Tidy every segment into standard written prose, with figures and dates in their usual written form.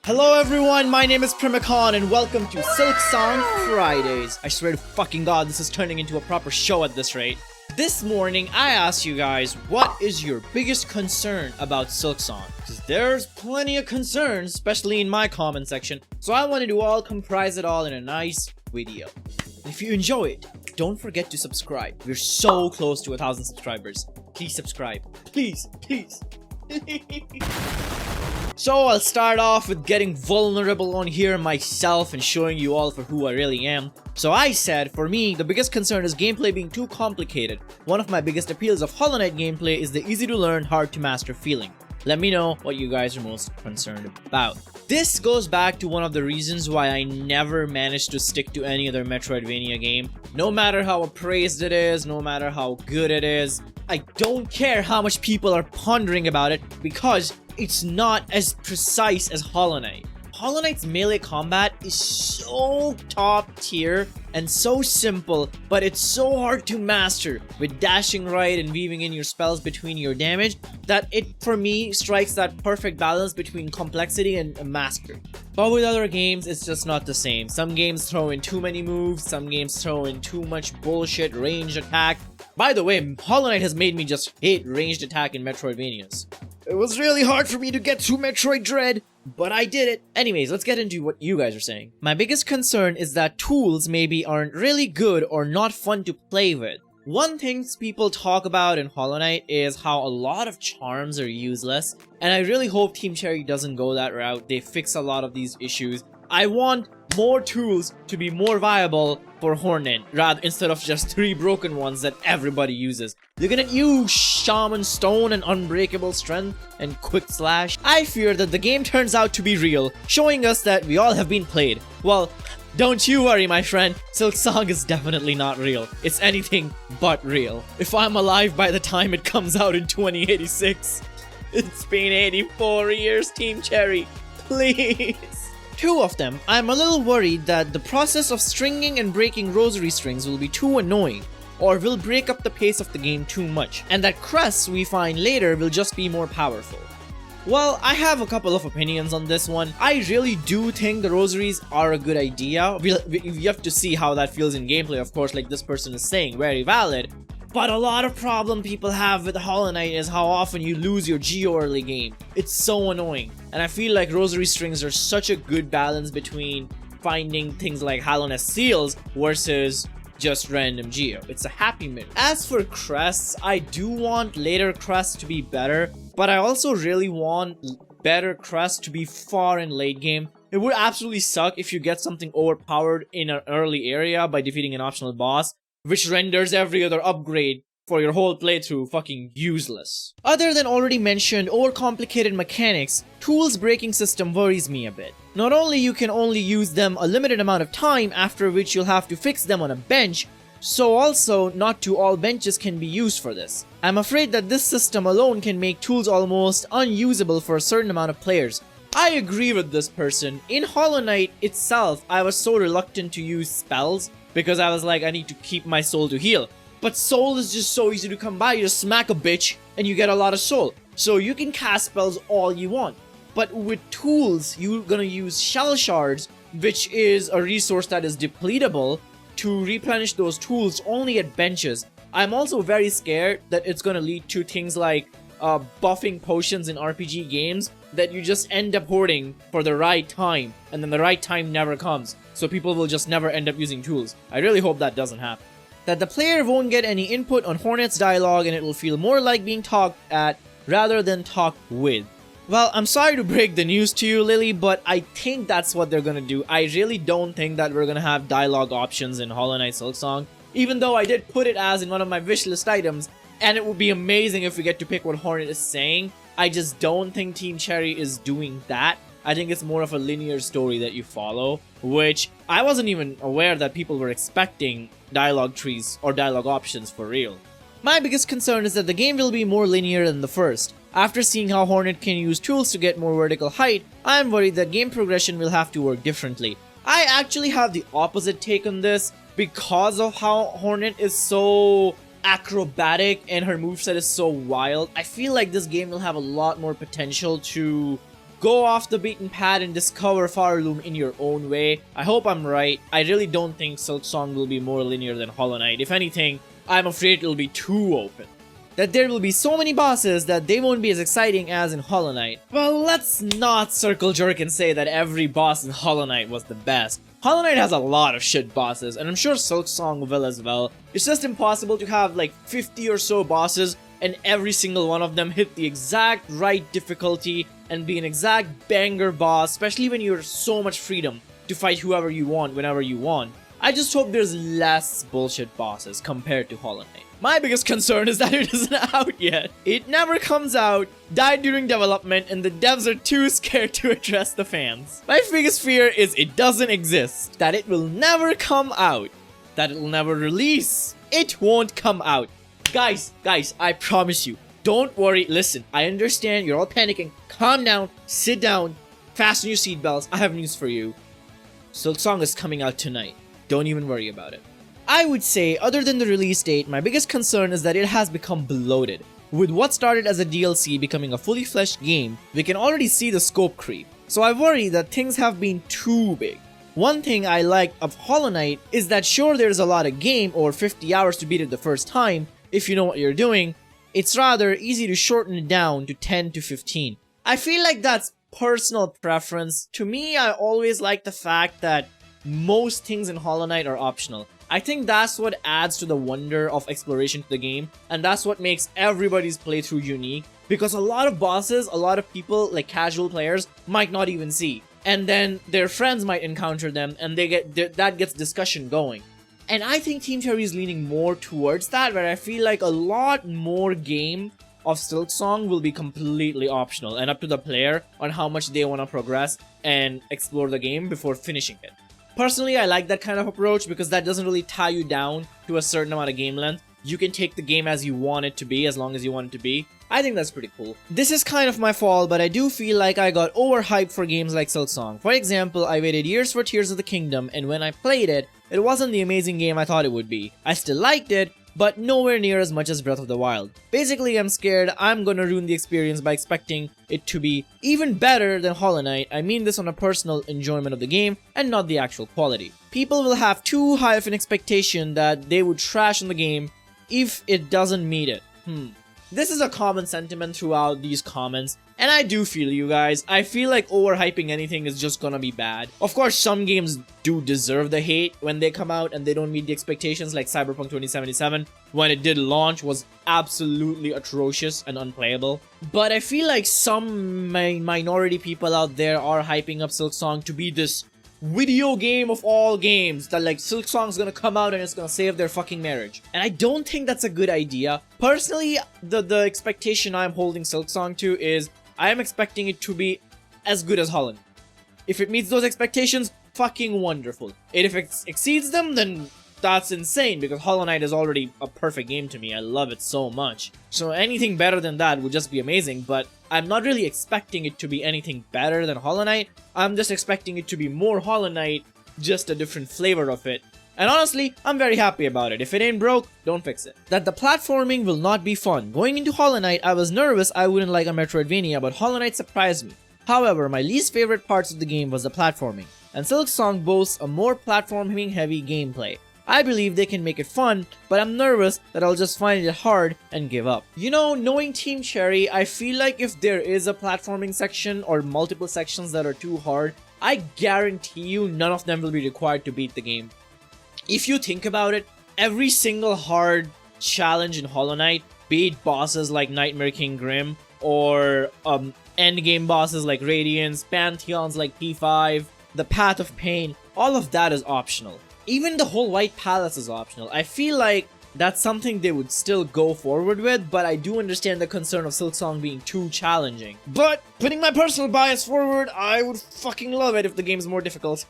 Hello everyone, my name is Primacon and welcome to Silksong Fridays. I swear to fucking god this is turning into a proper show at this rate. This morning I asked you guys, what is your biggest concern about Silksong? Because there's plenty of concerns, especially in my comment section, so I wanted to all comprise it all in a nice video. If you enjoy it, don't forget to subscribe. We're so close to 1,000 subscribers. Please subscribe. Please. So I'll start off with getting vulnerable on here myself and showing you all for who I really am. So I said, for me, the biggest concern is gameplay being too complicated. One of my biggest appeals of Hollow Knight gameplay is the easy to learn, hard to master feeling. Let me know what you guys are most concerned about. This goes back to one of the reasons why I never managed to stick to any other Metroidvania game. No matter how appraised it is, no matter how good it is, I don't care how much people are pondering about it because it's not as precise as Hollow Knight. Hollow Knight's melee combat is so top tier and so simple, but it's so hard to master with dashing right and weaving in your spells between your damage that it, for me, strikes that perfect balance between complexity and mastery. But with other games, it's just not the same. Some games throw in too many moves, some games throw in too much bullshit ranged attack. By the way, Hollow Knight has made me just hate ranged attack in Metroidvanias. It was really hard for me to get through Metroid Dread, but I did it. Anyways, let's get into what you guys are saying. My biggest concern is that tools maybe aren't really good or not fun to play with. One thing people talk about in Hollow Knight is how a lot of charms are useless, and I really hope Team Cherry doesn't go that route. They fix a lot of these issues. I want more tools to be more viable for Hornet, instead of just 3 broken ones that everybody uses. Looking at you, Shaman Stone and Unbreakable Strength and Quick Slash. I fear that the game turns out to be real, showing us that we all have been played. Well, don't you worry, my friend. Silksong is definitely not real. It's anything but real. If I'm alive by the time it comes out in 2086. It's been 84 years, Team Cherry. Please. 2 of them, I'm a little worried that the process of stringing and breaking rosary strings will be too annoying, or will break up the pace of the game too much, and that crests we find later will just be more powerful. Well, I have a couple of opinions on this one. I really do think the rosaries are a good idea. We have to see how that feels in gameplay, of course, like this person is saying, very valid. But a lot of problem people have with Hollow Knight is how often you lose your Geo early game. It's so annoying. And I feel like rosary strings are such a good balance between finding things like Hallownest seals versus just random Geo. It's a happy middle. As for crests, I do want later crests to be better, but I also really want better crests to be far in late game. It would absolutely suck if you get something overpowered in an early area by defeating an optional boss, which renders every other upgrade for your whole playthrough fucking useless. Other than already mentioned overcomplicated mechanics, tools breaking system worries me a bit. Not only you can only use them a limited amount of time, after which you'll have to fix them on a bench, so also not to all benches can be used for this. I'm afraid that this system alone can make tools almost unusable for a certain amount of players. I agree with this person. In Hollow Knight itself, I was so reluctant to use spells because I was like, I need to keep my soul to heal. But soul is just so easy to come by. You just smack a bitch and you get a lot of soul. So you can cast spells all you want. But with tools, you're gonna use shell shards, which is a resource that is depletable, to replenish those tools only at benches. I'm also very scared that it's gonna lead to things like buffing potions in RPG games that you just end up hoarding for the right time, and then the right time never comes, so people will just never end up using tools. I really hope that doesn't happen. That the player won't get any input on Hornet's dialogue and it will feel more like being talked at rather than talked with. Well, I'm sorry to break the news to you, Lily, but I think that's what they're gonna do. I really don't think that we're gonna have dialogue options in Hollow Knight Silksong, even though I did put it as in one of my wishlist items, and it would be amazing if we get to pick what Hornet is saying. I just don't think Team Cherry is doing that. I think it's more of a linear story that you follow, which I wasn't even aware that people were expecting dialogue trees or dialogue options for real. My biggest concern is that the game will be more linear than the first. After seeing how Hornet can use tools to get more vertical height, I am worried that game progression will have to work differently. I actually have the opposite take on this because of how Hornet is so acrobatic and her moveset is so wild. I feel like this game will have a lot more potential to Go off the beaten path and discover Farloom in your own way. I hope I'm right. I really don't think Silksong will be more linear than Hollow Knight. If anything, I'm afraid it'll be too open. That there will be so many bosses that they won't be as exciting as in Hollow Knight. Well, let's not circle jerk and say that every boss in Hollow Knight was the best. Hollow Knight has a lot of shit bosses, and I'm sure Silksong will as well. It's just impossible to have like 50 or so bosses and every single one of them hit the exact right difficulty and be an exact banger boss, especially when you have so much freedom to fight whoever you want whenever you want. I just hope there's less bullshit bosses compared to Hollow Knight. My biggest concern is that it isn't out yet. It never comes out, died during development, and the devs are too scared to address the fans. My biggest fear is it doesn't exist, that it will never come out, that it will never release. It won't come out. Guys, I promise you, don't worry, listen, I understand you're all panicking. Calm down, sit down, fasten your seatbelts, I have news for you. Silksong is coming out tonight. Don't even worry about it. I would say, other than the release date, my biggest concern is that it has become bloated. With what started as a DLC becoming a fully fleshed game, we can already see the scope creep. So I worry that things have been too big. One thing I liked of Hollow Knight is that sure there's a lot of game or 50 hours to beat it the first time, if you know what you're doing, it's rather easy to shorten it down to 10 to 15. I feel like that's personal preference. To me, I always like the fact that most things in Hollow Knight are optional. I think that's what adds to the wonder of exploration to the game, and that's what makes everybody's playthrough unique, because a lot of bosses, a lot of people, like casual players, might not even see, and then their friends might encounter them, and that gets discussion going. And I think Team Cherry is leaning more towards that, where I feel like a lot more game of Silksong will be completely optional and up to the player on how much they want to progress and explore the game before finishing it. Personally, I like that kind of approach because that doesn't really tie you down to a certain amount of game length. You can take the game as you want it to be, as long as you want it to be. I think that's pretty cool. This is kind of my fault, but I do feel like I got overhyped for games like Silksong. For example, I waited years for Tears of the Kingdom, and when I played it, it wasn't the amazing game I thought it would be. I still liked it, but nowhere near as much as Breath of the Wild. Basically, I'm scared I'm gonna ruin the experience by expecting it to be even better than Hollow Knight. I mean this on a personal enjoyment of the game and not the actual quality. People will have too high of an expectation that they would trash on the game if it doesn't meet it. This is a common sentiment throughout these comments, and I do feel you guys. I feel like overhyping anything is just gonna be bad. Of course, some games do deserve the hate when they come out and they don't meet the expectations, like Cyberpunk 2077, when it did launch, was absolutely atrocious and unplayable. But I feel like some minority people out there are hyping up Silksong to be this video game of all games, that like Silksong's gonna come out and it's gonna save their fucking marriage. And I don't think that's a good idea. Personally, the expectation I'm holding Silksong to is I am expecting it to be as good as Hollow Knight. If it meets those expectations, fucking wonderful. And if it exceeds them, then that's insane, because Hollow Knight is already a perfect game to me. I love it so much. So anything better than that would just be amazing, but I'm not really expecting it to be anything better than Hollow Knight. I'm just expecting it to be more Hollow Knight, just a different flavor of it. And honestly, I'm very happy about it. If it ain't broke, don't fix it. That the platforming will not be fun. Going into Hollow Knight, I was nervous I wouldn't like a Metroidvania, but Hollow Knight surprised me. However, my least favorite parts of the game was the platforming, and Silksong boasts a more platforming heavy gameplay. I believe they can make it fun, but I'm nervous that I'll just find it hard and give up. You know, knowing Team Cherry, I feel like if there is a platforming section or multiple sections that are too hard, I guarantee you none of them will be required to beat the game. If you think about it, every single hard challenge in Hollow Knight, be it bosses like Nightmare King Grim, or endgame bosses like Radiance, Pantheons like P5, the Path of Pain, all of that is optional. Even the whole White Palace is optional. I feel like that's something they would still go forward with, but I do understand the concern of Silksong being too challenging. But putting my personal bias forward, I would fucking love it if the game's more difficult.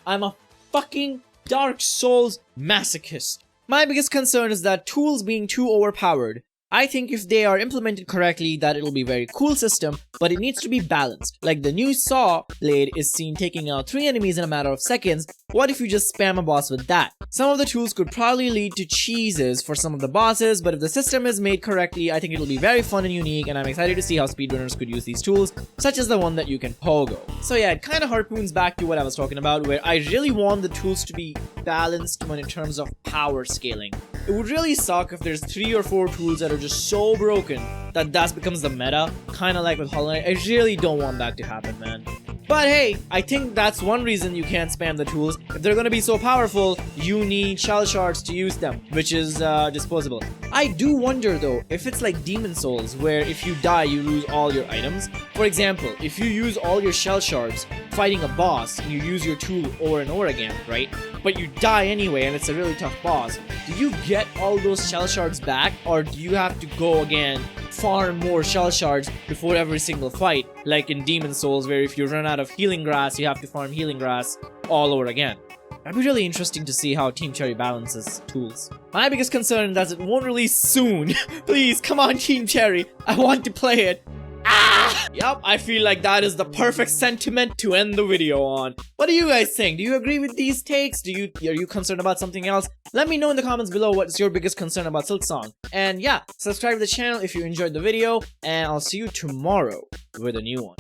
I'm a fucking Dark Souls masochist. My biggest concern is that tools being too overpowered. I think if they are implemented correctly, that it'll be a very cool system, but it needs to be balanced. Like the new Saw blade is seen taking out 3 enemies in a matter of seconds. What if you just spam a boss with that? Some of the tools could probably lead to cheeses for some of the bosses, but if the system is made correctly, I think it'll be very fun and unique, and I'm excited to see how speedrunners could use these tools, such as the one that you can pogo. So yeah, it kind of harpoons back to what I was talking about, where I really want the tools to be balanced when in terms of power scaling. It would really suck if there's 3 or 4 tools that are just so broken that becomes the meta, kind of like with Hollow Knight. I really don't want that to happen, man. But hey, I think that's one reason you can't spam the tools. If they're gonna be so powerful, you need shell shards to use them, which is disposable. I do wonder though, if it's like Demon Souls, where if you die, you lose all your items. For example, if you use all your shell shards fighting a boss, and you use your tool over and over again, right? But you die anyway, and it's a really tough boss. Do you get all those shell shards back, or do you have to go again, farm more shell shards before every single fight, like in Demon Souls, where if you run out of healing grass, you have to farm healing grass all over again? That'd be really interesting to see how Team Cherry balances tools. My biggest concern is that it won't release soon. Please, come on Team Cherry, I want to play it. Yup, I feel like that is the perfect sentiment to end the video on. What do you guys think? Do you agree with these takes? Are you concerned about something else? Let me know in the comments below what's your biggest concern about Silksong. And yeah, subscribe to the channel if you enjoyed the video, and I'll see you tomorrow with a new one.